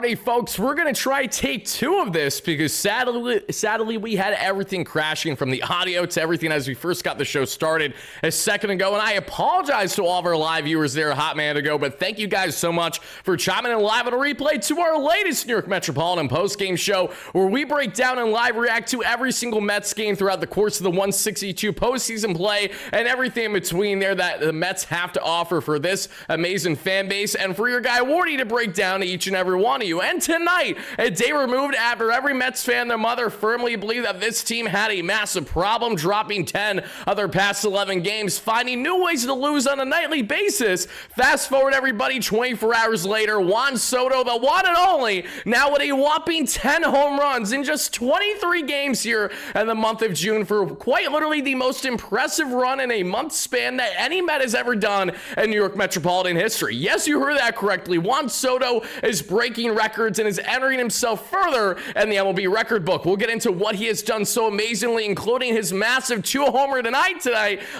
Hey folks, we're gonna try take 2 of this because sadly we had everything crashing from the audio to everything as we first got the show started a second ago, and I apologize to all of our live viewers there a hot minute ago, but thank you guys so much for chiming in live on a replay to our latest New York Metropolitan post-game show where we break down and live react to every single Mets game throughout the course of the 162 postseason play and everything in between there that the Mets have to offer for this amazing fan base, and for your guy Wardy to break down each and every one of you. And tonight, a day removed after every Mets fan, their mother, firmly believed that this team had a massive problem, dropping 10 of their past 11 games, finding new ways to lose on a nightly basis. Fast forward, everybody, 24 hours later, Juan Soto, the one and only, now with a whopping 10 home runs in just 23 games here in the month of June for quite literally the most impressive run in a month span that any Met has ever done in New York Metropolitan history. Yes, you heard that correctly. Juan Soto is breaking records and is entering himself further in the MLB record book. We'll get into what he has done so amazingly, including his massive 2-homer tonight,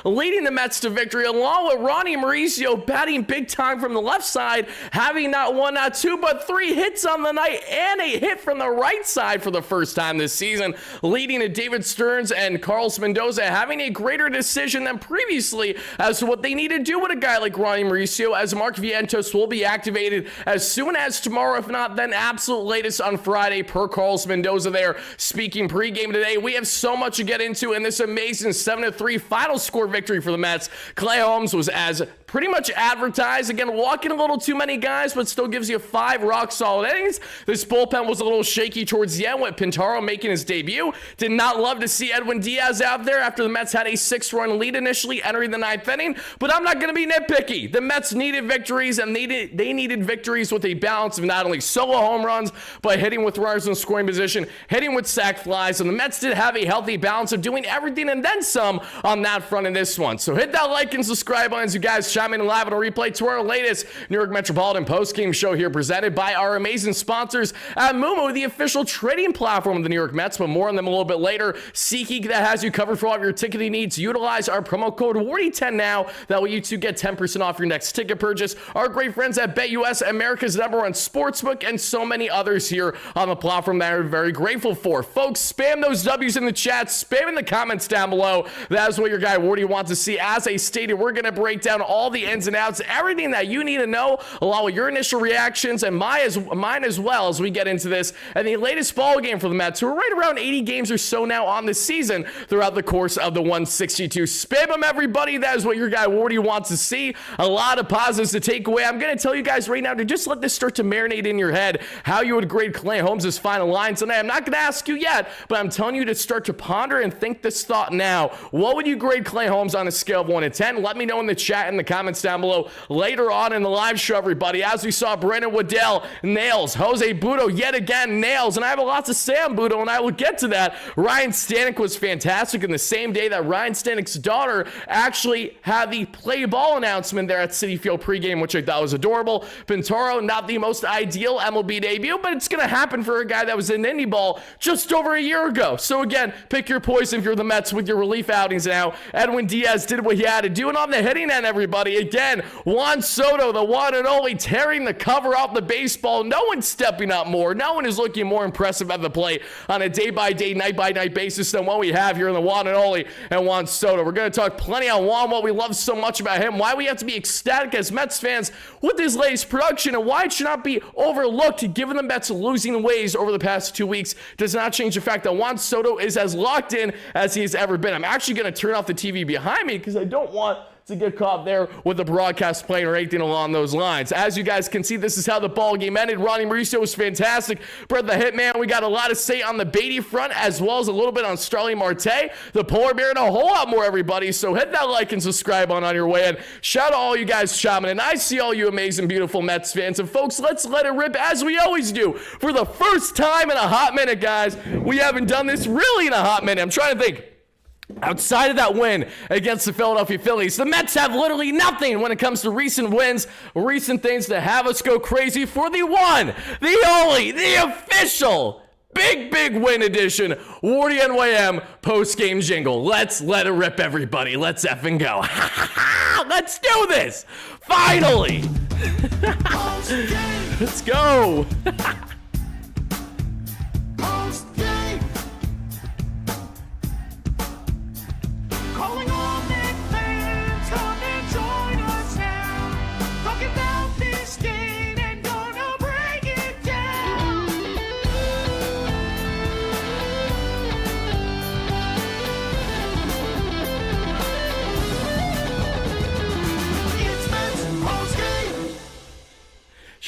leading the Mets to victory, along with Mauricio batting big time from the left side, having not one, not two, but 3 hits on the night and a hit from the right side for the first time this season, leading to David Stearns and Carlos Mendoza having a greater decision than previously as to what they need to do with a guy like Mauricio, as Mark Vientos will be activated as soon as tomorrow, if not then absolute latest on Friday, per Carlos Mendoza there. Speaking pregame today, we have so much to get into in this amazing 7-3 final score victory for the Mets. Klay Holmes was as pretty much advertised. Again, walking a little too many guys, but still gives you 5 rock-solid innings. This bullpen was a little shaky towards the end with Pintaro making his debut. Did not love to see Edwin Diaz out there after the Mets had a 6-run lead initially entering the 9th inning, but I'm not going to be nitpicky. The Mets needed victories, and they needed victories with a balance of not only solo home runs, but hitting with runners in scoring position, hitting with sac flies, and the Mets did have a healthy balance of doing everything and then some on that front in this one. So hit that like and subscribe buttons, you guys. Chime in live on a replay to our latest New York Metropolitan post-game show here, presented by our amazing sponsors at Moomoo, the official trading platform of the New York Mets, but more on them a little bit later. SeatGeek, that has you covered for all of your ticketing needs. Utilize our promo code WARDY10 now. That way you too get 10% off your next ticket purchase. Our great friends at BetUS, America's #1 sportsbook, and so many others here on the platform that we're very grateful for. Folks, spam those W's in the chat, spam in the comments down below. That is what your guy Wardy wants to see. As I stated, we're going to break down all the ins and outs, everything that you need to know, along with your initial reactions and mine as well, as we get into this and the latest ball game for the Mets, who are right around 80 games or so now on the season throughout the course of the 162. Spam them, everybody. That is what your guy Wardy wants to see. A lot of positives to take away. I'm going to tell you guys right now to just let this start to marinate in your head how you would grade Klay Holmes' final line tonight. I'm not going to ask you yet, but I'm telling you to start to ponder and think this thought now. What would you grade Klay Holmes on a scale of 1 to 10? Let me know in the chat and the comments down below later on in the live show, everybody. As we saw, Brandon Waddell nails, Jose Buudo yet again nails, and I have a lot to say on Buudo, and I will get to that. Ryan Stanick was fantastic, in the same day that Ryan Stanick's daughter actually had the play ball announcement there at Citi Field pregame, which I thought was adorable. Pintaro, not the most ideal MLB debut, but it's going to happen for a guy that was in Indy ball just over a year ago. So again, pick your poison if you're the Mets with your relief outings now. Edwin Diaz did what he had to do, and on the hitting end, everybody, again, Juan Soto, the one and only, tearing the cover off the baseball. No one's stepping up more. No one is looking more impressive at the plate on a day-by-day, night-by-night basis than what we have here in the one and only and Juan Soto. We're going to talk plenty on Juan, what we love so much about him, why we have to be ecstatic as Mets fans with his latest production, and why it should not be overlooked given the Mets losing ways over the past 2 weeks does not change the fact that Juan Soto is as locked in as he has ever been. I'm actually going to turn off the TV behind me because I don't want to get caught there with the broadcast playing or anything along those lines. As you guys can see, this is how the ball game ended. Mauricio was fantastic. Brett the Hitman, we got a lot to say on the Beatty front, as well as a little bit on Starling Marte, the Polar Bear, and a whole lot more, everybody. So hit that like and subscribe on your way in. Shout out to all you guys chiming in. I see all you amazing, beautiful Mets fans. And folks, let's let it rip as we always do. For the first time in a hot minute, guys, we haven't done this really in a hot minute. I'm trying to think. Outside of that win against the Philadelphia Phillies, the Mets have literally nothing when it comes to recent wins, recent things that have us go crazy for the one, the only, the official big win edition WardyNYM post-game jingle. Let's let it rip, everybody. Let's effing go. Let's do this. Finally. Let's go.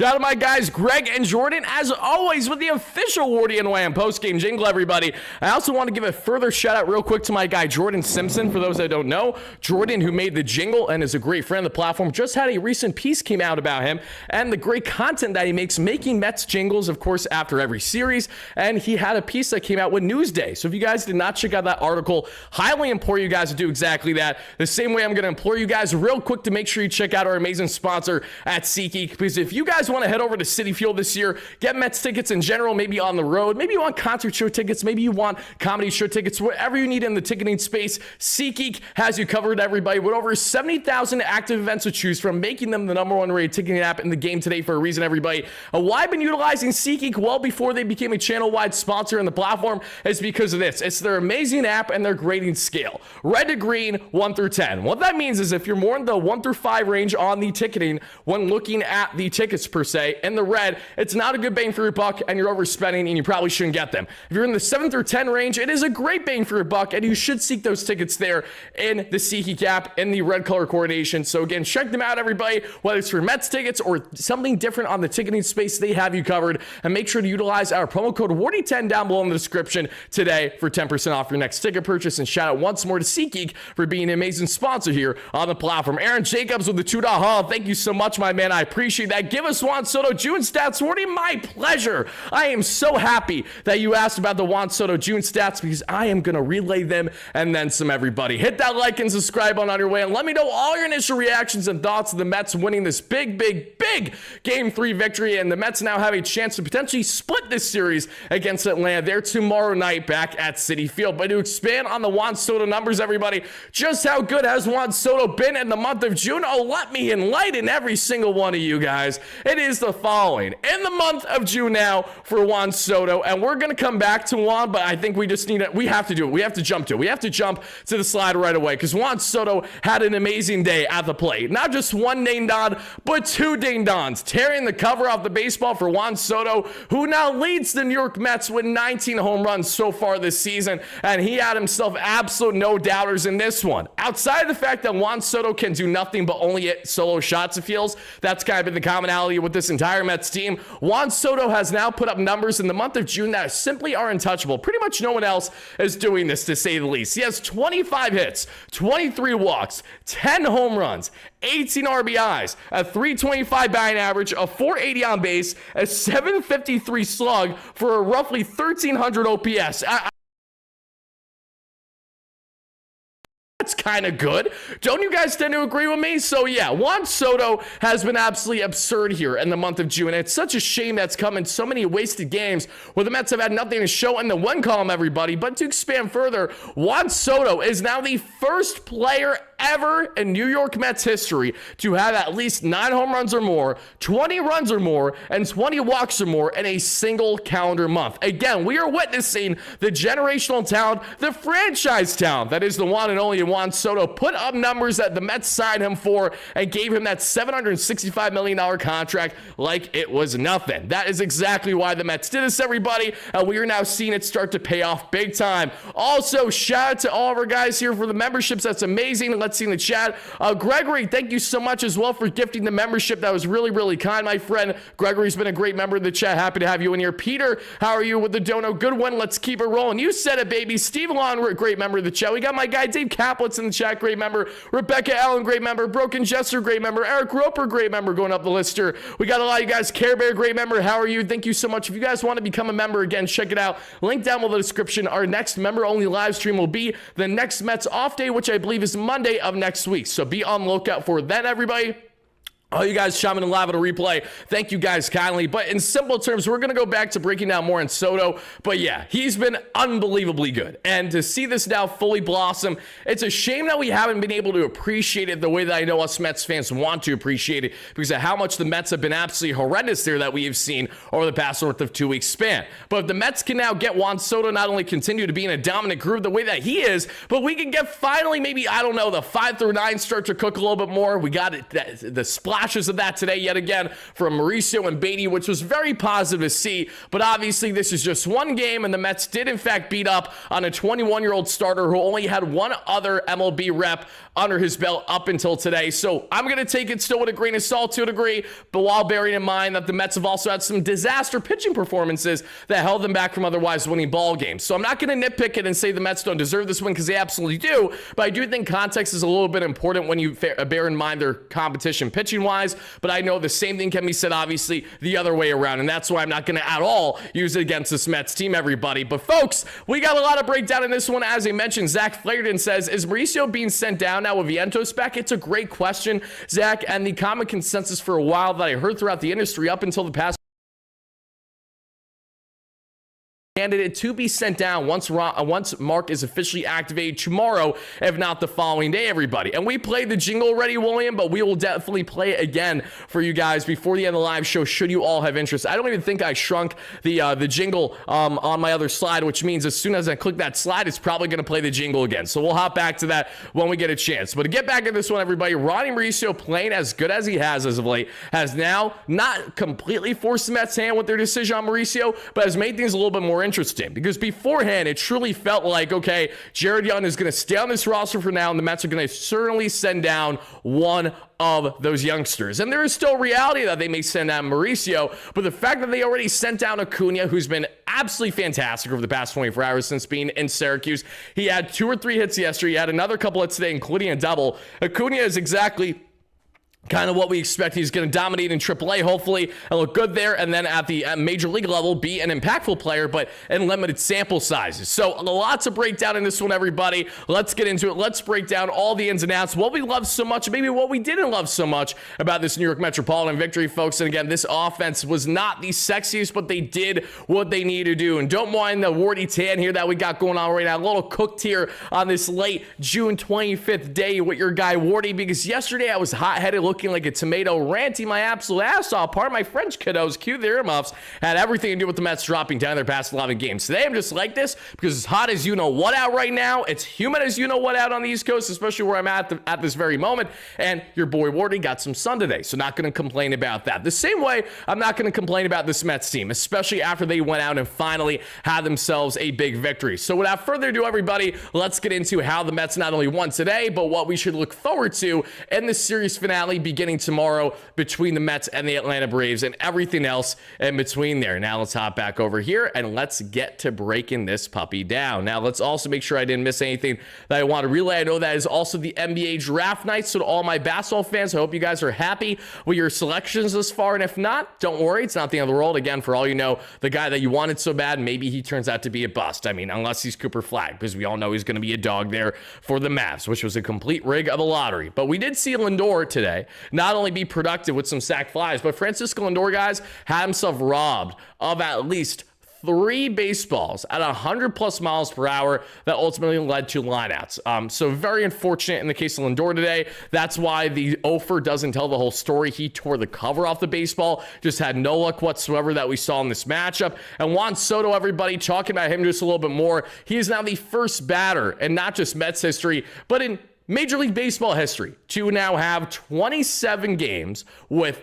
Shout out to my guys, Greg and Jordan, as always, with the official WardyNYM post-game jingle, everybody. I also want to give a further shout out real quick to my guy, Jordan Simpson. For those that don't know, Jordan, who made the jingle and is a great friend of the platform, just had a recent piece came out about him and the great content that he makes, making Mets jingles, of course, after every series. And he had a piece that came out with Newsday. So if you guys did not check out that article, highly implore you guys to do exactly that. The same way I'm going to implore you guys real quick to make sure you check out our amazing sponsor at SeatGeek, because if you guys want to head over to Citi Field this year, get Mets tickets in general, maybe on the road, maybe you want concert show tickets, maybe you want comedy show tickets, whatever you need in the ticketing space, SeatGeek has you covered, everybody, with over 70,000 active events to choose from, making them the #1 rated ticketing app in the game today for a reason, everybody. Why I've been utilizing SeatGeek well before they became a channel-wide sponsor in the platform is because of this. It's their amazing app and their grading scale. Red to green, 1 through 10. What that means is if you're more in the 1 through 5 range on the ticketing when looking at the tickets per se, in the red, it's not a good bang for your buck and you're overspending and you probably shouldn't get them. If you're in the 7 through 10 range, it is a great bang for your buck and you should seek those tickets there in the SeatGeek app in the red color coordination. So again, check them out, everybody, whether it's for Mets tickets or something different on the ticketing space, they have you covered. And make sure to utilize our promo code WARDY10 down below in the description today for 10% off your next ticket purchase. And shout out once more to SeatGeek for being an amazing sponsor here on the platform. Aaron Jacobs with the $2 haul. Thank you so much, my man. I appreciate that. Give us Juan Soto June stats, Wardy. My pleasure. I am so happy that you asked about the Juan Soto June stats because I am going to relay them and then some, everybody. Hit that like and subscribe on your way and let me know all your initial reactions and thoughts of the Mets winning this big Game 3 victory. And the Mets now have a chance to potentially split this series against Atlanta there tomorrow night back at Citi Field. But to expand on the Juan Soto numbers, everybody, just how good has Juan Soto been in the month of June? Oh, let me enlighten every single one of you guys. It is the following. In the month of June now for Juan Soto, and we're going to come back to Juan, but I think we just need it. We have to do it. We have to jump to it. We have to jump to the slide right away because Juan Soto had an amazing day at the plate. Not just one ding don, but two ding dons, tearing the cover off the baseball for Juan Soto, who now leads the New York Mets with 19 home runs so far this season, and he had himself absolute no doubters in this one. Outside of the fact that Juan Soto can do nothing but only hit solo shots, it feels, that's kind of been the commonality with this entire Mets team. Juan Soto has now put up numbers in the month of June that simply are untouchable. Pretty much no one else is doing this, to say the least. He has 25 hits, 23 walks, 10 home runs, 18 RBIs, a 325 batting average, a 480 on base, a 753 slug for a roughly 1,300 OPS. That's kind of good. Don't you guys tend to agree with me? So yeah, Juan Soto has been absolutely absurd here in the month of June. It's such a shame that's come in so many wasted games where the Mets have had nothing to show in the win column, everybody. But to expand further, Juan Soto is now the first player ever in New York Mets history to have at least 9 home runs or more, 20 runs or more, and 20 walks or more in a single calendar month. Again, we are witnessing the generational talent, the franchise talent that is the one and only Juan Soto put up numbers that the Mets signed him for and gave him that $765 million contract like it was nothing. That is exactly why the Mets did this, everybody, and we are now seeing it start to pay off big time. Also, shout out to all of our guys here for the memberships. That's amazing. Let's see in the chat. Gregory, thank you so much as well for gifting the membership. That was really kind, my friend. Gregory's been a great member of the chat. Happy to have you in here. Peter, how are you with the dono? Good one. Let's keep it rolling. You said it, baby. Steve Long, great member of the chat. We got my guy Dave Kaplitz in the chat, great member. Rebecca Allen, great member. Broken Jester, great member. Eric Roper, great member, going up the list here. We got a lot of you guys. Care Bear, great member. How are you? Thank you so much. If you guys want to become a member, again, check it out. Link down below the description. Our next member-only live stream will be the next Mets off day, which I believe is Monday of next week. So be on the lookout for that, everybody. All you guys chiming in live at a replay, thank you guys kindly. But in simple terms, we're going to go back to breaking down more on Soto. But yeah, he's been unbelievably good. And to see this now fully blossom, it's a shame that we haven't been able to appreciate it the way that I know us Mets fans want to appreciate it because of how much the Mets have been absolutely horrendous there that we have seen over the past north of 2 weeks span. But if the Mets can now get Juan Soto not only continue to be in a dominant groove the way that he is, but we can get finally maybe, I don't know, the 5 through 9 start to cook a little bit more. We got it, the splash flashes of that today yet again from Mauricio and Beatty, which was very positive to see. But obviously, this is just one game, and the Mets did, in fact, beat up on a 21-year-old starter who only had one other MLB rep under his belt up until today. So I'm going to take it still with a grain of salt to a degree, but while bearing in mind that the Mets have also had some disaster pitching performances that held them back from otherwise winning ball games. So I'm not going to nitpick it and say the Mets don't deserve this win, because they absolutely do, but I do think context is a little bit important when you bear in mind their competition pitching-wise. But I know the same thing can be said, obviously, the other way around, and that's why I'm not going to at all use it against this Mets team, everybody. But folks, we got a lot of breakdown in this one. As I mentioned, Zach Flaherty says, is Mauricio being sent down now with Vientos back? It's a great question, Zach, and the common consensus for a while that I heard throughout the industry up until the past candidate to be sent down once Mark is officially activated tomorrow, if not the following day, everybody. And we played the jingle already, William, but we will definitely play it again for you guys before the end of the live show, should you all have interest. I don't even think I shrunk the jingle on my other slide, which means as soon as I click that slide, it's probably going to play the jingle again. So we'll hop back to that when we get a chance. But to get back at this one, everybody, Ronnie Mauricio, playing as good as he has as of late, has now not completely forced the Mets' hand with their decision on Mauricio, but has made things a little bit more interesting, because beforehand it truly felt like, okay, Jared Young is going to stay on this roster for now, and the Mets are going to certainly send down one of those youngsters. And there is still reality that they may send down Mauricio, but the fact that they already sent down Acuna, who's been absolutely fantastic over the past 24 hours since being in Syracuse. He had 2 or 3 hits yesterday. He had another couple hits today, including a double. Acuna is exactly kind of what we expect. He's going to dominate in AAA, hopefully, and look good there, and then at the major league level, be an impactful player, but in limited sample sizes. So lots of breakdown in this one, everybody. Let's get into it. Let's break down all the ins and outs, what we love so much, maybe what we didn't love so much about this New York Metropolitan victory, folks. And again, this offense was not the sexiest, but they did what they needed to do. And don't mind the warty tan here that we got going on right now. A little cooked here on this late June 25th day with your guy Wardy, because yesterday I was hot-headed, looking like a tomato, ranting my absolute ass off. Part of my French kiddos, cue the earmuffs, had everything to do with the Mets dropping down their past 11 games. Today I'm just like this because it's hot as you know what out right now. It's humid as you know what out on the East Coast, especially where I'm at this very moment. And your boy Wardy got some sun today, so not going to complain about that. The same way I'm not going to complain about this Mets team, especially after they went out and finally had themselves a big victory. So without further ado, everybody, let's get into how the Mets not only won today, but what we should look forward to in the series finale beginning tomorrow between the Mets and the Atlanta Braves, and everything else in between there. Now let's hop back over here and let's get to breaking this puppy down. Now let's also make sure I didn't miss anything that I want to relay. I know that is also the NBA draft night, so to all my basketball fans, I hope you guys are happy with your selections thus far, and if not, don't worry, it's not the end of the world. Again, for all you know, the guy that you wanted so bad, maybe he turns out to be a bust. I mean, unless he's Cooper Flagg, because we all know he's going to be a dog there for the Mavs, which was a complete rig of a lottery. But we did see Lindor today not only be productive with some sack flies, but Francisco Lindor, guys, had himself robbed of at least 3 baseballs at 100 plus miles per hour that ultimately led to lineouts. So very unfortunate in the case of Lindor today. That's why the offer doesn't tell the whole story. He tore the cover off the baseball, just had no luck whatsoever that we saw in this matchup. And Juan Soto, everybody, talking about him just a little bit more. He is now the first batter, and not just Mets history, but in Major League Baseball history, to now have 27 games with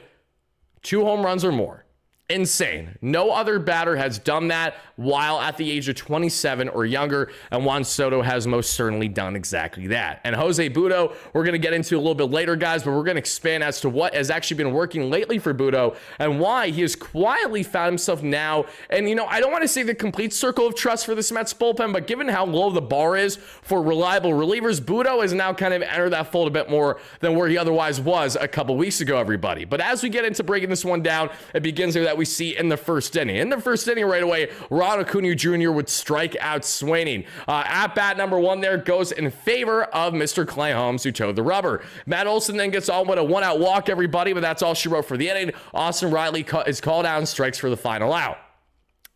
2 home runs or more. Insane. No other batter has done that while at the age of 27 or younger, and Juan Soto has most certainly done exactly that. And Jose Buudo, we're going to get into a little bit later, guys, but we're going to expand as to what has actually been working lately for Buudo and why he has quietly found himself now. And, you know, I don't want to say the complete circle of trust for this Mets bullpen, but given how low the bar is for reliable relievers, Buudo has now kind of entered that fold a bit more than where he otherwise was a couple weeks ago, everybody. But as we get into breaking this one down, it begins here that we see in the first inning. In the first inning right away, Ron Acuna Jr. would strike out swinging. At bat number 1 there goes in favor of Mr. Klay Holmes, who towed the rubber. Matt Olson then gets on with a 1-out walk, everybody, but that's all she wrote for the inning. Austin Riley is called out and strikes for the final out.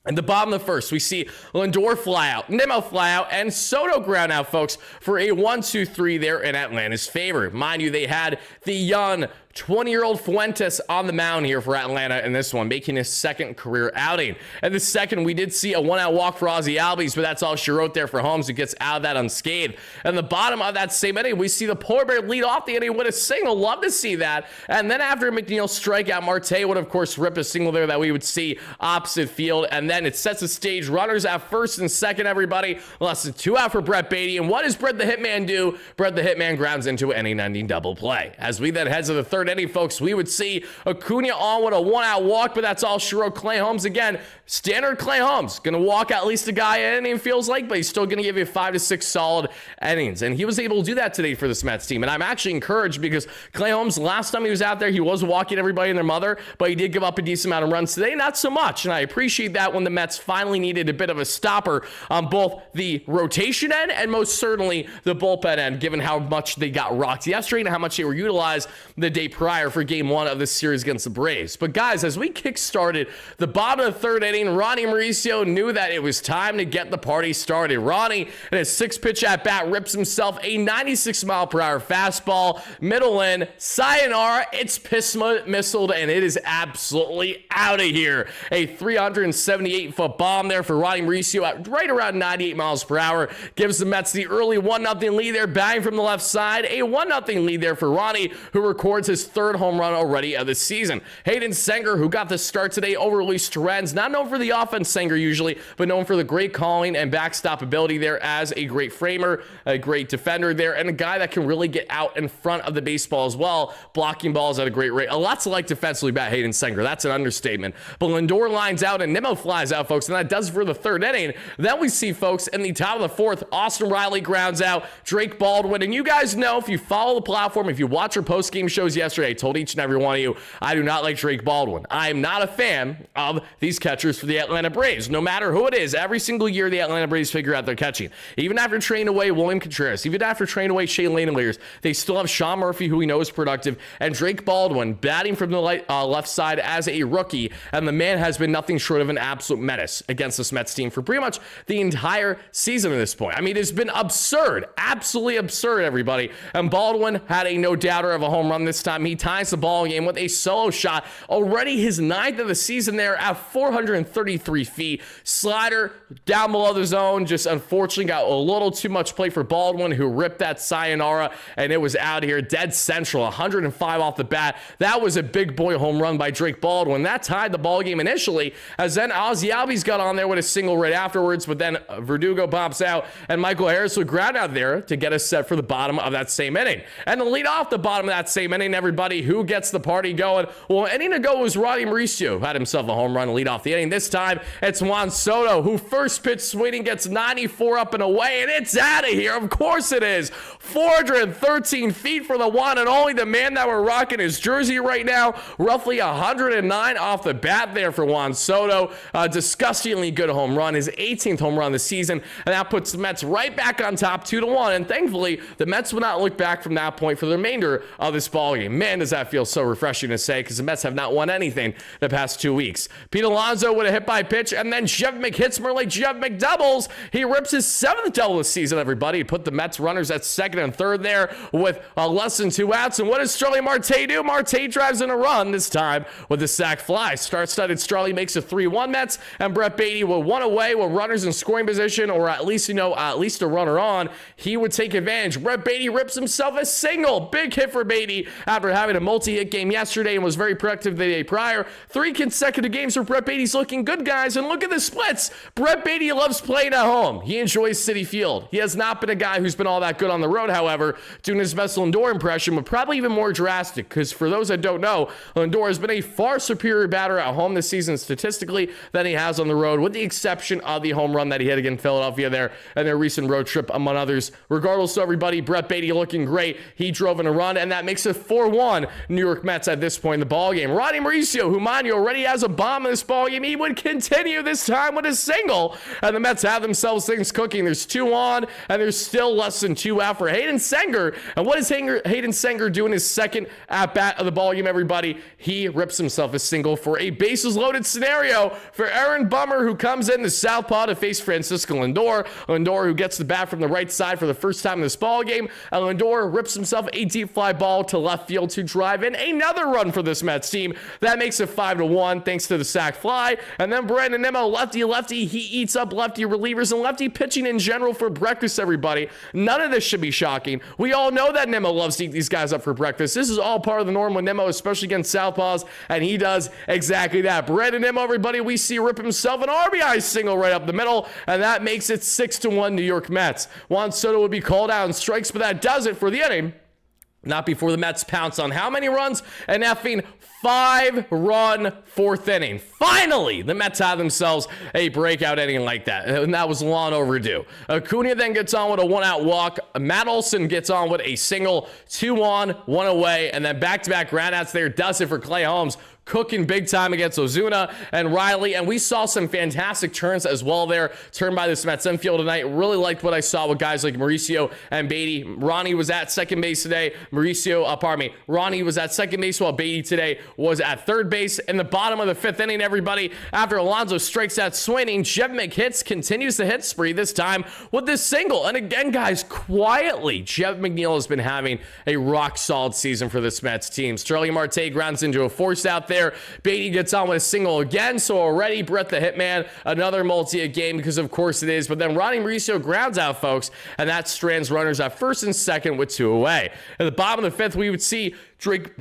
In the bottom of the first, we see Lindor fly out, Nimmo fly out, and Soto ground out, folks, for a 1-2-3 there in Atlanta's favor. Mind you, they had the young 20-year-old Fuentes on the mound here for Atlanta in this one, making his second career outing. And the second, we did see a one-out walk for Ozzie Albies, but that's all she wrote there for Holmes, who gets out of that unscathed. And the bottom of that same inning, we see the Polar Bear lead off the inning with a single. Love to see that. And then after McNeil strikeout, Marte would, of course, rip a single there that we would see opposite field. And then it sets the stage. Runners at first and second, everybody. Less than 2 out for Brett Beatty. And what does Brett the Hitman do? Brett the Hitman grounds into an inning-ending double play. As we then head to the third inning, folks, we would see Acuna on with a one-out walk, but that's all she wrote. Klay Holmes again. Standard Klay Holmes. Going to walk at least a guy in, it feels like, but he's still going to give you 5 to 6 solid innings. And he was able to do that today for this Mets team. And I'm actually encouraged because Klay Holmes, last time he was out there, he was walking everybody and their mother, but he did give up a decent amount of runs today. Not so much. And I appreciate that when the Mets finally needed a bit of a stopper on both the rotation end and most certainly the bullpen end, given how much they got rocked yesterday and how much they were utilized the day prior for game 1 of this series against the Braves. But guys, as we kick-started the bottom of the third inning, Ronnie Mauricio knew that it was time to get the party started. Ronnie, in his 6-pitch at-bat, rips himself a 96-mile-per-hour fastball, middle in, sayonara, it's pisma-missiled, and it is absolutely out of here. A 378-foot bomb there for Ronnie Mauricio at right around 98 miles per hour, gives the Mets the early 1-0 lead there, batting from the left side. A 1-0 lead there for Ronnie, who records his third home run already of the season. Hayden Senger, who got the start today over Luis Torrens, not known for the offense, Senger usually, but known for the great calling and backstop ability there as a great framer, a great defender there, and a guy that can really get out in front of the baseball as well, blocking balls at a great rate. A lot to like defensively about Hayden Senger. That's an understatement. But Lindor lines out and Nimmo flies out, folks, and that does for the third inning. Then we see, folks, in the top of the fourth, Austin Riley grounds out Drake Baldwin. And you guys know, if you follow the platform, if you watch our post-game shows yesterday, I told each and every one of you, I do not like Drake Baldwin. I am not a fan of these catchers for the Atlanta Braves. No matter who it is, every single year the Atlanta Braves figure out their catching. Even after trading away William Contreras, even after trading away Shane Langeliers, they still have Sean Murphy, who we know is productive, and Drake Baldwin batting from the left side as a rookie, and the man has been nothing short of an absolute menace against this Mets team for pretty much the entire season at this point. I mean, it's been absurd, absolutely absurd, everybody. And Baldwin had a no-doubter of a home run this time. He ties the ball game with a solo shot, already his 9th of the season there at 433 feet. Slider down below the zone, just unfortunately got a little too much play for Baldwin, who ripped that sayonara, and it was out here dead central, 105 off the bat. That was a big boy home run by Drake Baldwin. That tied the ball game initially, as then Ozzie Albies got on there with a single right afterwards, but then Verdugo pops out, and Michael Harris would ground out there to get us set for the bottom of that same inning. And to lead off the bottom of that same inning, everybody, who gets the party going? Well, inning ago was Ronnie Mauricio, who had himself a home run to lead off the inning. This time, it's Juan Soto, who first pitch swinging gets 94 up and away, and it's out of here. Of course it is. 413 feet for the one and only, the man that we're rocking his jersey right now. Roughly 109 off the bat there for Juan Soto. Disgustingly good home run, his 18th home run of the season, and that puts the Mets right back on top 2-1. And thankfully, the Mets will not look back from that point for the remainder of this ballgame. Man, does that feel so refreshing to say, because the Mets have not won anything the past 2 weeks. Pete Alonso with a hit by pitch, and then Jeff McHits more like Jeff McDoubles. He rips his 7th double this season, everybody. He put the Mets runners at second and third there with less than 2 outs. And what does Starling Marte do? Marte drives in a run, this time with a sac fly. Star-studded Starling makes a 3-1 Mets, and Brett Beatty with one away with runners in scoring position, or at least, at least a runner on. He would take advantage. Brett Beatty rips himself a single. Big hit for Beatty after having a multi-hit game yesterday and was very productive the day prior. 3 consecutive games for Brett Beatty's looking good, guys, and look at the splits. Brett Beatty loves playing at home. He enjoys Citi Field. He has not been a guy who's been all that good on the road, however, doing his best Lindor impression, but probably even more drastic, because for those that don't know, Lindor has been a far superior batter at home this season statistically than he has on the road, with the exception of the home run that he hit against Philadelphia there and their recent road trip, among others. Regardless of everybody, Brett Beatty looking great. He drove in a run, and that makes it 4-1 New York Mets at this point in the ballgame. Ronnie Mauricio, who, mind you, already has a bomb in this ballgame, he would continue this time with a single, and the Mets have themselves things cooking. There's 2 on, and there's still less than 2 out for Hayden Senger. And what is Hayden Senger doing his second at-bat of the ballgame, everybody? He rips himself a single for a bases-loaded scenario for Aaron Bummer, who comes in the southpaw to face Francisco Lindor. Lindor, who gets the bat from the right side for the first time in this ballgame, and Lindor rips himself a deep fly ball to left field. able to drive in another run for this Mets team. That makes it 5-1 thanks to the sac fly. And then Brandon Nimmo, lefty, he eats up lefty relievers and lefty pitching in general for breakfast, everybody. None of this should be shocking. We all know that Nimmo loves to eat these guys up for breakfast. This is all part of the norm with Nimmo, especially against southpaws, and he does exactly that. Brandon Nimmo, everybody, we see rip himself an RBI single right up the middle, and that makes it 6-1 New York Mets. Juan Soto would be called out in strikes, but that does it for the inning. Not before the Mets pounce on how many runs? An effing 5-run fourth inning. Finally, the Mets have themselves a breakout inning like that, and that was long overdue. Acuna then gets on with a one-out walk. Matt Olson gets on with a single, 2 on, 1 away, and then back-to-back groundouts there. Does it for Klay Holmes, cooking big time against Ozuna and Riley, and we saw some fantastic turns as well there, turned by this Mets infield tonight. Really liked what I saw with guys like Mauricio and Beatty. Ronnie was at second base today. Ronnie was at second base while Beatty today was at third base. In the bottom of the 5th inning, everybody, after Alonso strikes out swinging, Jeff McHits continues the hit spree, this time with this single. And again, guys, quietly, Jeff McNeil has been having a rock-solid season for this Mets team. Sterling Marte grounds into a force out there. Beatty gets on with a single again, so already Brett the Hitman, another multi a game, because of course it is. But then Ronnie Mauricio grounds out, folks, and that strands runners at first and second with 2 away. At the bottom of the 5th, we would see Drake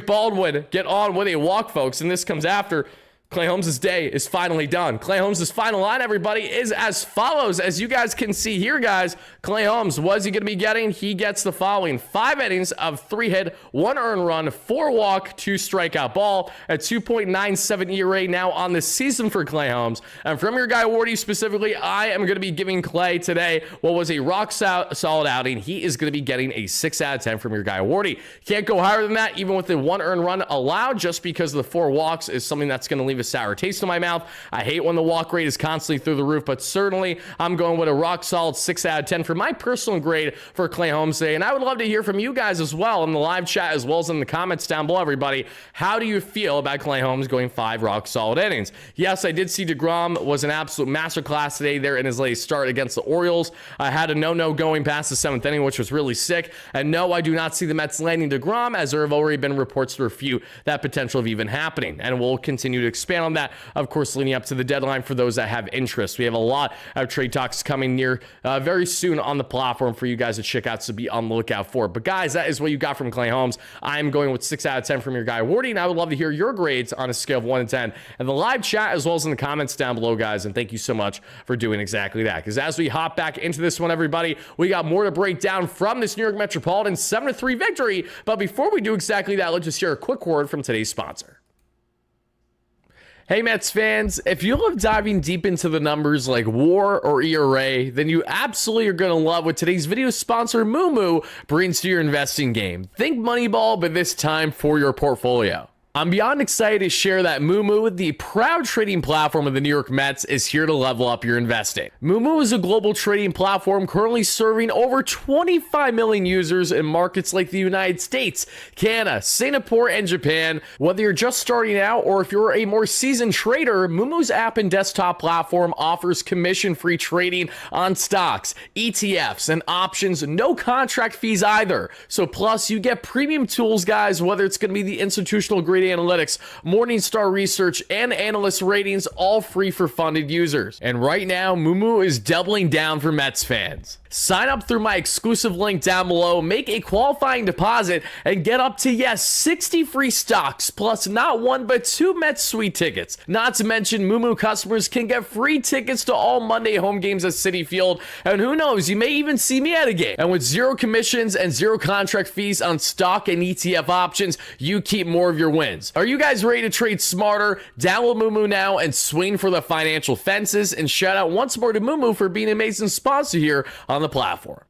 Baldwin get on with a walk, folks, and this comes after Klay Holmes' day is finally done. Klay Holmes' final line, everybody, is as follows. As you guys can see here, guys, Klay Holmes, what is he going to be getting? He gets the following: 5 innings of 3 hit, 1 earned run, 4 walk, 2 strikeout ball, a 2.97 ERA now on the season for Klay Holmes. And from your guy Wardy specifically, I am going to be giving Klay today what was a rock solid outing. He is going to be getting a 6 out of 10 from your guy Wardy. Can't go higher than that, even with the 1 earned run allowed, just because the 4 walks is something that's going to leave a sour taste in my mouth. I hate when the walk rate is constantly through the roof, but certainly I'm going with a rock solid 6 out of 10 for my personal grade for Klay Holmes today. And I would love to hear from you guys as well in the live chat, as well as in the comments down below, everybody. How do you feel about Klay Holmes going 5 rock solid innings? Yes, I did see DeGrom was an absolute masterclass today there in his latest start against the Orioles. I had a no going past the 7th inning, which was really sick. And no, I do not see the Mets landing DeGrom, as there have already been reports to refute that potential of even happening. And we'll continue to expand on that, of course, leading up to the deadline for those that have interest. We have a lot of trade talks coming near very soon on the platform for you guys to check out, so be on the lookout for. But guys, that is what you got from Klay Holmes. I'm going with 6 out of 10 from your guy Wardy, and I would love to hear your grades on a scale of 1 to 10 in the live chat, as well as in the comments down below, guys. And thank you so much for doing exactly that, because as we hop back into this one, everybody, we got more to break down from this New York Metropolitan 7-3 victory. But before we do exactly that, let's just hear a quick word from today's sponsor. Hey Mets fans, if you love diving deep into the numbers like WAR or ERA, then you absolutely are going to love what today's video sponsor Moomoo brings to your investing game. Think Moneyball, but this time for your portfolio. I'm beyond excited to share that Moomoo, the proud trading platform of the New York Mets, is here to level up your investing. Moomoo is a global trading platform currently serving over 25 million users in markets like the United States, Canada, Singapore, and Japan. Whether you're just starting out or if you're a more seasoned trader, Moomoo's app and desktop platform offers commission-free trading on stocks, ETFs, and options, no contract fees either. So plus, you get premium tools, guys, whether it's going to be the institutional grade analytics, Morningstar research, and analyst ratings, all free for funded users. And right now, Moomoo is doubling down for Mets fans. Sign up through my exclusive link down below, make a qualifying deposit, and get up to, yes, 60 free stocks, plus not 1 but 2 Mets Suite tickets. Not to mention, Moomoo customers can get free tickets to all Monday home games at Citi Field, and who knows, you may even see me at a game. And with 0 commissions and 0 contract fees on stock and ETF options, you keep more of your wins. Are you guys ready to trade smarter? Download Moomoo now and swing for the financial fences. And shout out once more to Moomoo for being an amazing sponsor here on the platform.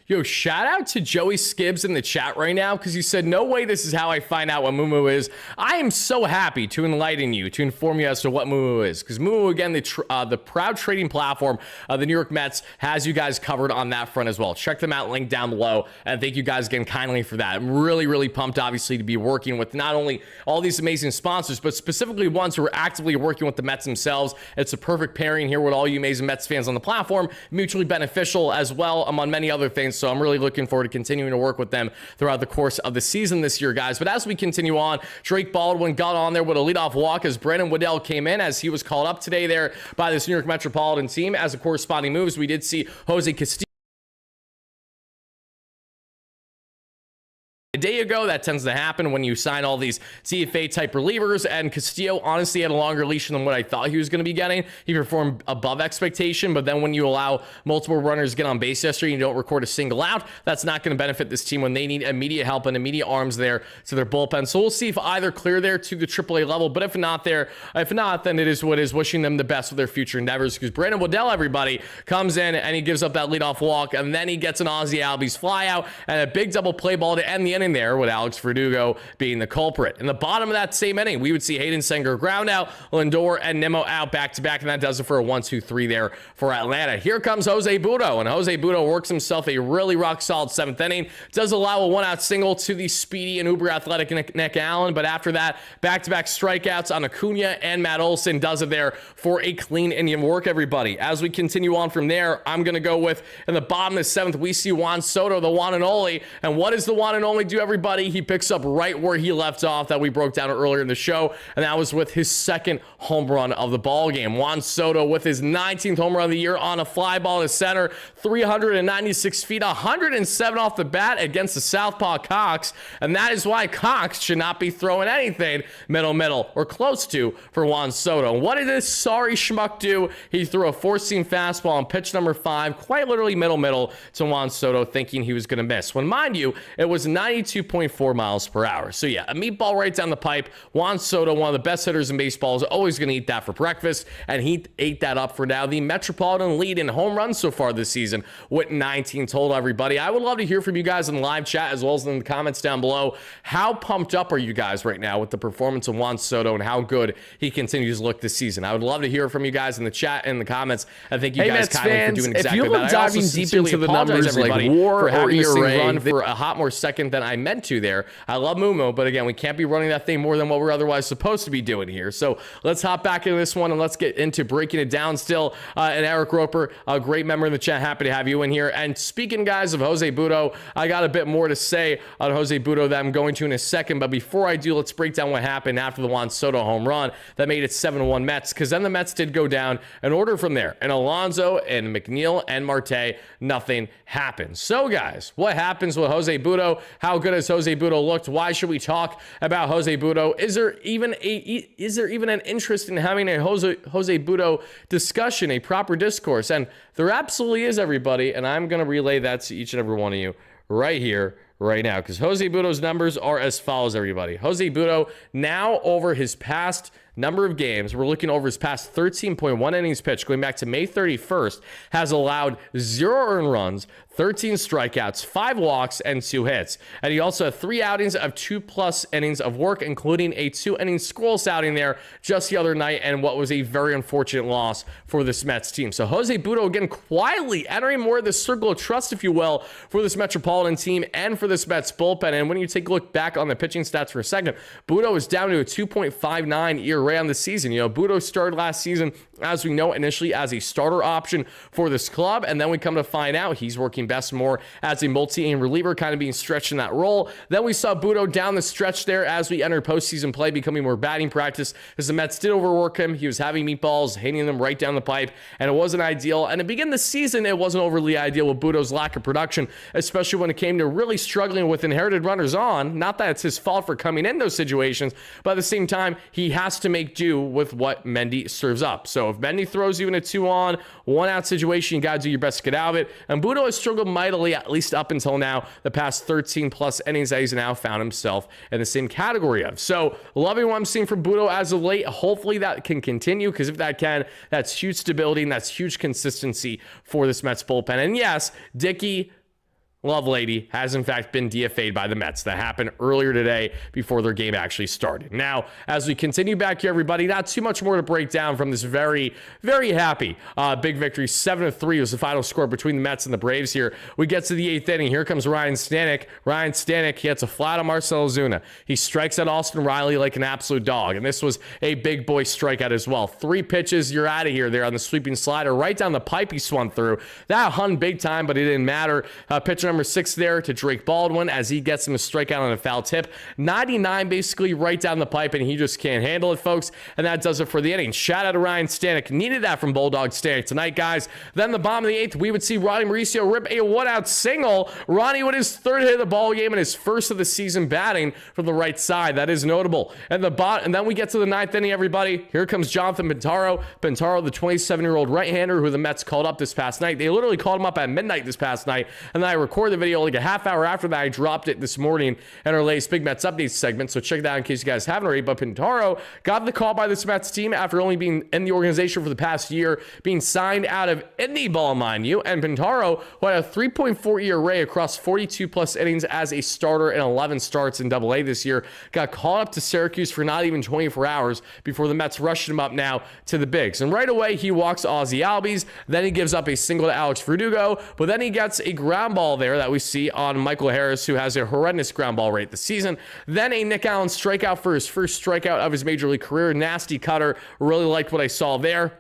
Yo, shout out to Joey Skibbs in the chat right now, because you said, no way this is how I find out what Moomoo is. I am so happy to enlighten you, to inform you as to what Moomoo is, because Moomoo, again, the proud trading platform of the New York Mets, has you guys covered on that front as well. Check them out, link down below, and thank you guys again kindly for that. I'm really pumped, obviously, to be working with not only all these amazing sponsors, but specifically ones who are actively working with the Mets themselves. It's a perfect pairing here with all you amazing Mets fans on the platform, mutually beneficial as well, among many other things. experience. So I'm really looking forward to continuing to work with them throughout the course of the season this year, guys. But as we continue on, Drake Baldwin got on there with a leadoff walk as Brandon Waddell came in, as he was called up today there by this New York Metropolitan team. As the corresponding moves, we did see Jose Castillo a day ago. That tends to happen when you sign all these CFA type relievers, and Castillo honestly had a longer leash than what I thought he was going to be getting. He performed above expectation, but then when you allow multiple runners to get on base yesterday and you don't record a single out, that's not going to benefit this team when they need immediate help and immediate arms there to their bullpen. So we'll see if either clear there to the AAA level, but if not, then it is what it is. Wishing them the best with their future endeavors, because Brandon Waddell, everybody, comes in and he gives up that leadoff walk, and then he gets an Ozzie Albies fly out and a big double play ball to end the inning there, with Alex Verdugo being the culprit. In the bottom of that same inning, we would see Hayden Senger ground out, Lindor and Nimmo out back-to-back, and that does it for a 1-2-3 there for Atlanta. Here comes Jose Buudo, and Jose Buudo works himself a really rock-solid 7th inning. Does allow a 1-out single to the speedy and uber-athletic Nick Allen, but after that, back-to-back strikeouts on Acuna and Matt Olson does it there for a clean inning work, everybody. As we continue on from there, I'm going to go with, in the bottom of the 7th, we see Juan Soto, the one and only. And what does the one and only do, everybody? He picks up right where he left off that we broke down earlier in the show, and that was with his 2nd home run of the ball game. Juan Soto with his 19th home run of the year on a fly ball to center, 396 feet, 107 off the bat against the southpaw Cox, and that is why Cox should not be throwing anything middle or close to for Juan Soto. And what did this sorry schmuck do? He threw a 4-seam fastball on pitch number 5, quite literally middle to Juan Soto, thinking he was going to miss. When, mind you, it was 92.4 miles per hour. So yeah, a meatball right down the pipe. Juan Soto, one of the best hitters in baseball, is always going to eat that for breakfast, and he ate that up for now the Metropolitan lead in home runs so far this season with 19 total, everybody. I would love to hear from you guys in the live chat as well as in the comments down below. How pumped up are you guys right now with the performance of Juan Soto and how good he continues to look this season? I would love to hear from you guys in the chat and the comments, and thank you guys kindly for doing exactly that. Diving deep into the numbers like WAR for having or this thing ERA run for a hot more second than I meant to there. I love Mumo, but again, we can't be running that thing more than what we're otherwise supposed to be doing here. So let's hop back into this one and let's get into breaking it down still. And Eric Roper, a great member in the chat, happy to have you in here. And speaking, guys, of Jose Buudo, I got a bit more to say on Jose Buudo that I'm going to in a second. But before I do, let's break down what happened after the Juan Soto home run that made it 7-1 Mets, because then the Mets did go down in order from there. And Alonso and McNeil and Marte, nothing happened. So, guys, what happens with Jose Buudo? How good has Jose Buudo looked? Why should we talk about Jose Buudo? Is there even an interest in having a Jose Buudo discussion, a proper discourse? And there absolutely is, everybody, and I'm going to relay that to each and every one of you right here, right now, because Jose Buudo's numbers are as follows, everybody. Jose Buudo, now over his past number of games, we're looking over his past 13.1 innings pitched, going back to May 31st, has allowed 0 earned runs, 13 strikeouts, 5 walks, and 2 hits. And he also had 3 outings of 2+ innings of work, including a 2-inning scoreless outing there just the other night, and what was a very unfortunate loss for this Mets team. So Jose Buudo, again, quietly entering more of the circle of trust, if you will, for this Metropolitan team and for this Mets bullpen. And when you take a look back on the pitching stats for a second, Buudo is down to a 2.59 ERA on the season. You know, Buudo started last season, as we know, initially as a starter option for this club, and then we come to find out he's working best more as a multi-inning reliever, kind of being stretched in that role. Then we saw Buudo down the stretch there as we entered postseason play, becoming more batting practice, as the Mets did overwork him. He was having meatballs, hitting them right down the pipe, and it wasn't ideal. And to begin the season, it wasn't overly ideal with Buudo's lack of production, especially when it came to really struggling with inherited runners on. Not that it's his fault for coming in those situations, but at the same time, he has to make do with what Mendy serves up. So if Mendy throws you in a 2-on, 1-out situation, you got to do your best to get out of it. And Buudo has struggled mightily, at least up until now, the past 13+ innings that he's now found himself in the same category of. So loving what I'm seeing from Buudo as of late. Hopefully that can continue, because if that can, that's huge stability and that's huge consistency for this Mets bullpen. And yes, Dickey Lovelady has in fact been DFA'd by the Mets. That happened earlier today before their game actually started. Now, as we continue back here, everybody, not too much more to break down from this very, very happy big victory. 7-3 was the final score between the Mets and the Braves here. We get to the 8th inning. Here comes Ryan Stanick. He hits a flat on Marcell Ozuna. He strikes at Austin Riley like an absolute dog, and this was a big boy strikeout as well. 3 pitches, you're out of here there on the sweeping slider. Right down the pipe he swung through. That hung big time, but it didn't matter. Pitcher number 6 there to Drake Baldwin as he gets him a strikeout on a foul tip. 99 basically right down the pipe, and he just can't handle it, folks. And that does it for the inning. Shout out to Ryan Stanick. Needed that from Bulldog Stanick tonight, guys. Then the bottom of the 8th, we would see Ronnie Mauricio rip a one-out single. Ronnie with his 3rd hit of the ball game and his 1st of the season batting from the right side. That is notable. And then we get to the 9th inning, everybody. Here comes Jonathan Pintaro. Pintaro, the 27-year-old right-hander who the Mets called up this past night. They literally called him up at midnight this past night, and then I recorded the video like a half hour after that. I dropped it this morning in our latest Big Mets Updates segment, so check that out in case you guys haven't already. But Pintaro got the call by this Mets team after only being in the organization for the past year, being signed out of indie ball, mind you. And Pintaro, who had a 3.4 ERA across 42 plus innings as a starter and 11 starts in AA this year, got called up to Syracuse for not even 24 hours before the Mets rushed him up now to the bigs. And right away, he walks Ozzy Albies. Then he gives up a single to Alex Verdugo, but then he gets a ground ball there that we see on Michael Harris, who has a horrendous ground ball rate this season. Then a Nick Allen strikeout for his first strikeout of his major league career. Nasty cutter. Really liked what I saw there.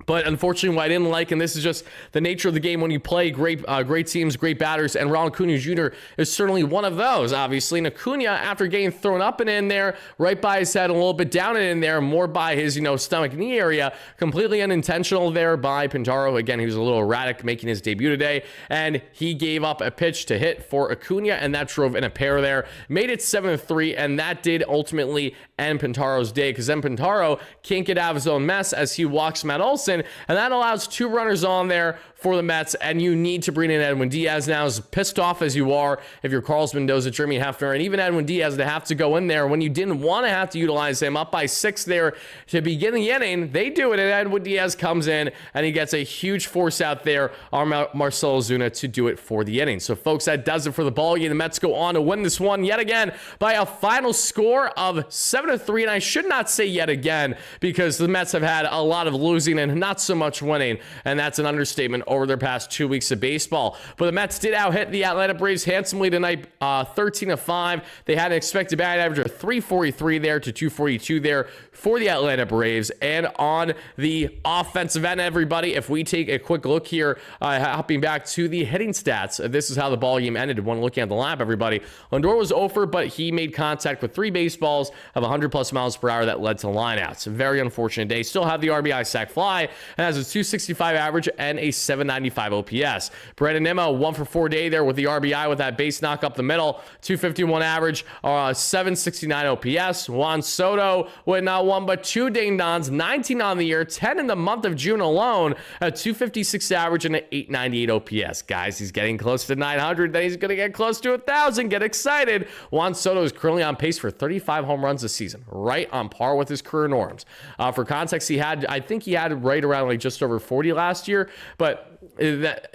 But unfortunately, what I didn't like, and this is just the nature of the game when you play great teams, great batters, and Ronald Acuna Jr. is certainly one of those, obviously. And Acuna, after getting thrown up and in there, right by his head, a little bit down and in there, more by his, stomach knee area, completely unintentional there by Pintaro. Again, he was a little erratic making his debut today, and he gave up a pitch to hit for Acuna, and that drove in a pair there. Made it 7-3, and that did ultimately end Pintaro's day, because then Pintaro can't get out of his own mess as he walks Matt Olson, and that allows 2 runners on there for the Mets, and you need to bring in Edwin Diaz now. As pissed off as you are if you're Carlos Mendoza, Jeremy Hefner, and even Edwin Diaz to have to go in there when you didn't want to have to utilize him up by 6 there to begin the inning, they do it, and Edwin Diaz comes in, and he gets a huge force out there on Marcell Ozuna to do it for the inning. So, folks, that does it for the ball game. The Mets go on to win this one yet again by a final score of 7-3, and I should not say yet again because the Mets have had a lot of losing and not so much winning, and that's an understatement over their past 2 weeks of baseball. But the Mets did out-hit the Atlanta Braves handsomely tonight, 13-5. They had an expected batting average of 343 there to 242 there for the Atlanta Braves. And on the offensive end, everybody, if we take a quick look here, hopping back to the hitting stats, this is how the ball game ended when looking at the lap, everybody. Lindor was 0 for, but he made contact with 3 baseballs of 100-plus miles per hour that led to lineouts. A very unfortunate day. Still have the RBI sac fly, and has a 265 average and a 795 OPS. Brandon Nimmo, 1 for 4 day there with the RBI with that base knock up the middle, 251 average, 769 OPS. Juan Soto with not 1 but 2 ding-dongs, 19 on the year, 10 in the month of June alone, a 256 average and an 898 OPS. Guys, he's getting close to 900, then he's going to get close to 1,000. Get excited. Juan Soto is currently on pace for 35 home runs this season, right on par with his career norms. For context, I think he had right around like just over 40 last year, but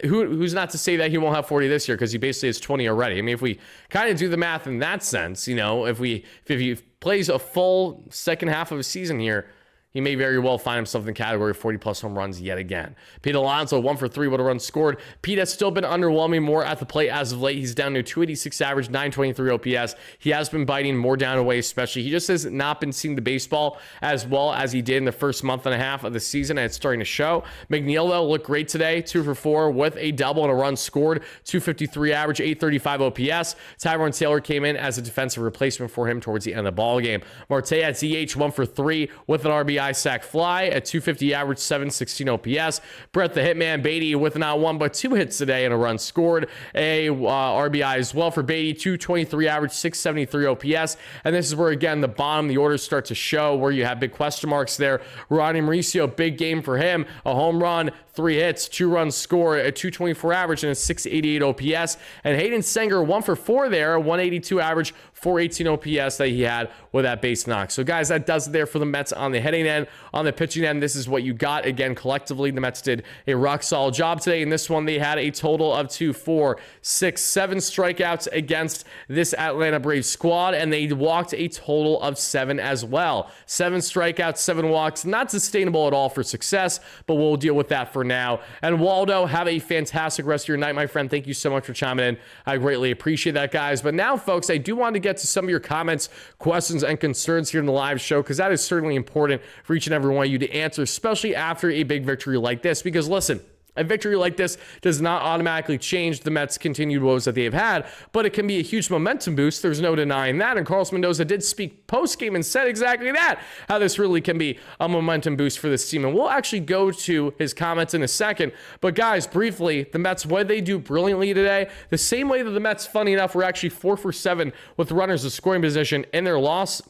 who's not to say that he won't have 40 this year, because he basically has 20 already. I mean, if we kind of do the math in that sense, if he plays a full second half of a season here, he may very well find himself in the category of 40-plus home runs yet again. Pete Alonso, 1 for 3 with a run scored. Pete has still been underwhelming more at the plate as of late. He's down to 286 average, 923 OPS. He has been biting more down away, especially. He just has not been seeing the baseball as well as he did in the first month and a half of the season, and it's starting to show. McNeil, though, looked great today, 2 for 4 with a double and a run scored, 253 average, 835 OPS. Tyrone Taylor came in as a defensive replacement for him towards the end of the ball game. Marte at ZH, 1 for 3 with an RBI sac fly at 250 average, 716 OPS. Brett the Hitman Beatty with not 1 but 2 hits today and a run scored. A RBI as well for Beatty, 223 average, 673 OPS. And this is where, again, the bottom of the order start to show, where you have big question marks there. Ronnie Mauricio, big game for him. A home run, 3 hits, 2 runs scored, a 224 average and a 688 OPS. And Hayden Senger, 1 for 4 there, 182 average, 418 OPS that he had with that base knock. So guys, that does it there for the Mets on the hitting end. On the pitching end, this is what you got. Again, collectively, the Mets did a rock solid job today. In this one, they had a total of 2, 4, 6, 7 strikeouts against this Atlanta Braves squad, and they walked a total of 7 as well. 7 strikeouts, 7 walks, not sustainable at all for success, but we'll deal with that for now. And Waldo, have a fantastic rest of your night, my friend. Thank you so much for chiming in. I greatly appreciate that, guys. But now, folks, I do want to get to some of your comments, questions, and concerns here in the live show, because that is certainly important for each and every one of you to answer, especially after a big victory like this. Because listen, a victory like this does not automatically change the Mets' continued woes that they have had, but it can be a huge momentum boost. There's no denying that. And Carlos Mendoza did speak post-game and said exactly that, how this really can be a momentum boost for this team. And we'll actually go to his comments in a second. But guys, briefly, the Mets, what did they do brilliantly today? The same way that the Mets, funny enough, were actually 4 for 7 with runners of scoring position in their loss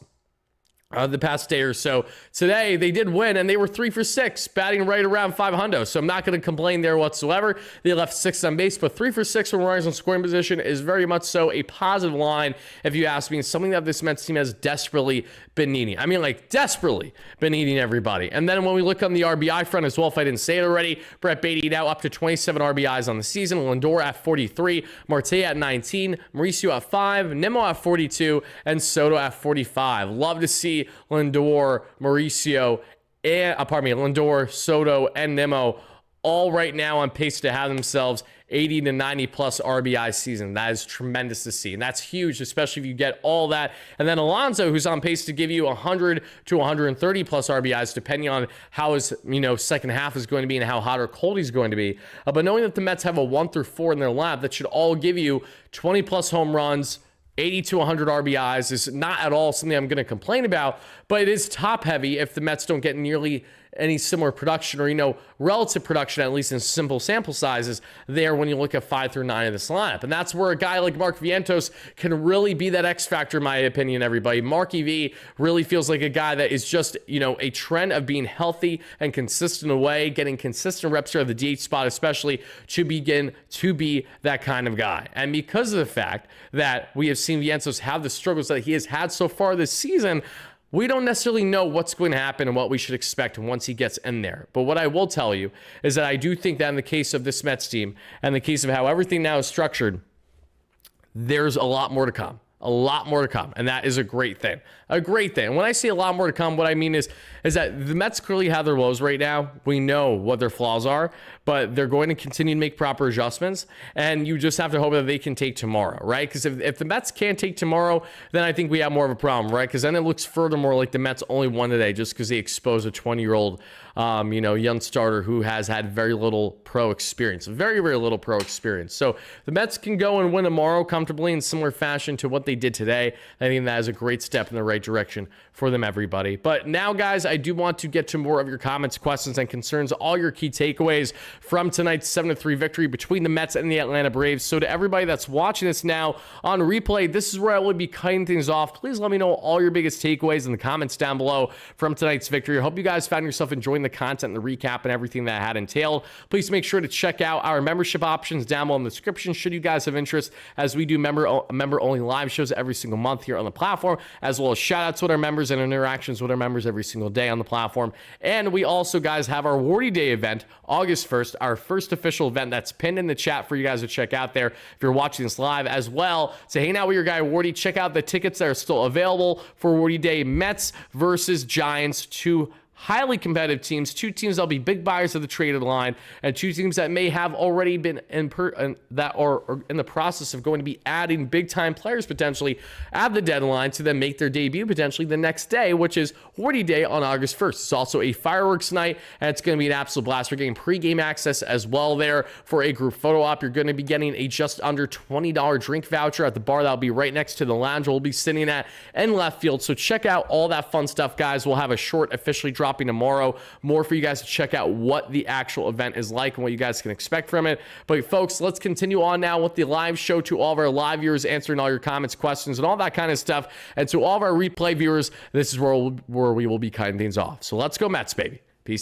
the past day or so. Today, they did win, and they were 3 for 6, batting right around 500. So I'm not going to complain there whatsoever. They left 6 on base, but 3 for 6 from runners in scoring position is very much so a positive line, if you ask me. It's something that this Mets team has desperately been needing. I mean, like, desperately been needing everybody. And then when we look on the RBI front as well, if I didn't say it already, Brett Beatty now up to 27 RBIs on the season, Lindor at 43, Marte at 19, Mauricio at 5, Nimmo at 42, and Soto at 45. Love to see Lindor, Mauricio, and Lindor, Soto, and Nimmo all right now on pace to have themselves 80 to 90 plus RBI season. That is tremendous to see. And that's huge, especially if you get all that. And then Alonso, who's on pace to give you 100 to 130 plus RBIs, depending on how his second half is going to be and how hot or cold he's going to be. But knowing that the Mets have a 1 through 4 in their lap, that should all give you 20 plus home runs, 80 to 100 RBIs is not at all something I'm going to complain about, but it is top heavy if the Mets don't get nearly any similar production or, relative production, at least in simple sample sizes there when you look at 5 through 9 of this lineup. And that's where a guy like Mark Vientos can really be that X factor, in my opinion, everybody. Marky V really feels like a guy that is just, a trend of being healthy and consistent away, getting consistent reps here at the DH spot, especially to begin to be that kind of guy. And because of the fact that we have seen Vientos have the struggles that he has had so far this season, we don't necessarily know what's going to happen and what we should expect once he gets in there. But what I will tell you is that I do think that in the case of this Mets team and the case of how everything now is structured, there's a lot more to come. A lot more to come, and that is a great thing. A great thing. And when I say a lot more to come, what I mean is that the Mets clearly have their woes right now. We know what their flaws are, but they're going to continue to make proper adjustments, and you just have to hope that they can take tomorrow, right? Because if the Mets can't take tomorrow, then I think we have more of a problem, right? Because then it looks furthermore like the Mets only won today just because they exposed a 20-year-old young starter who has had very little pro experience, very, very little pro experience. So the Mets can go and win tomorrow comfortably in similar fashion to what they did today. I think that is a great step in the right direction for them, everybody. But now, guys, I do want to get to more of your comments, questions, and concerns, all your key takeaways from tonight's 7-3 victory between the Mets and the Atlanta Braves. So to everybody that's watching this now on replay, this is where I will be cutting things off. Please let me know all your biggest takeaways in the comments down below from tonight's victory. I hope you guys found yourself enjoying the content and the recap and everything that had entailed. Please make sure to check out our membership options down below in the description should you guys have interest, as we do member-only live shows every single month here on the platform, as well as shout-outs with our members and interactions with our members every single day on the platform. And we also, guys, have our Wardy Day event, August 1st, our first official event that's pinned in the chat for you guys to check out there if you're watching this live, as well to hang out with your guy Wardy. Check out the tickets that are still available for Wardy Day. Mets versus Giants, 2 highly competitive teams, 2 teams that'll be big buyers of the traded line, and 2 teams that may have already been that are in the process of going to be adding big time players potentially at the deadline to then make their debut potentially the next day, which is Wardy Day on August 1st. It's also a fireworks night, and it's going to be an absolute blast. We're getting pre-game access as well there for a group photo op. You're going to be getting a just under $20 drink voucher at the bar that'll be right next to the lounge we'll be sitting at in left field. So check out all that fun stuff, guys. We'll have a short officially dropping tomorrow, more for you guys to check out what the actual event is like and what you guys can expect from it. But folks, let's continue on now with the live show, to all of our live viewers answering all your comments, questions, and all that kind of stuff. And to all of our replay viewers, this is where we will be cutting things off. So let's go Mets, baby. Peace out.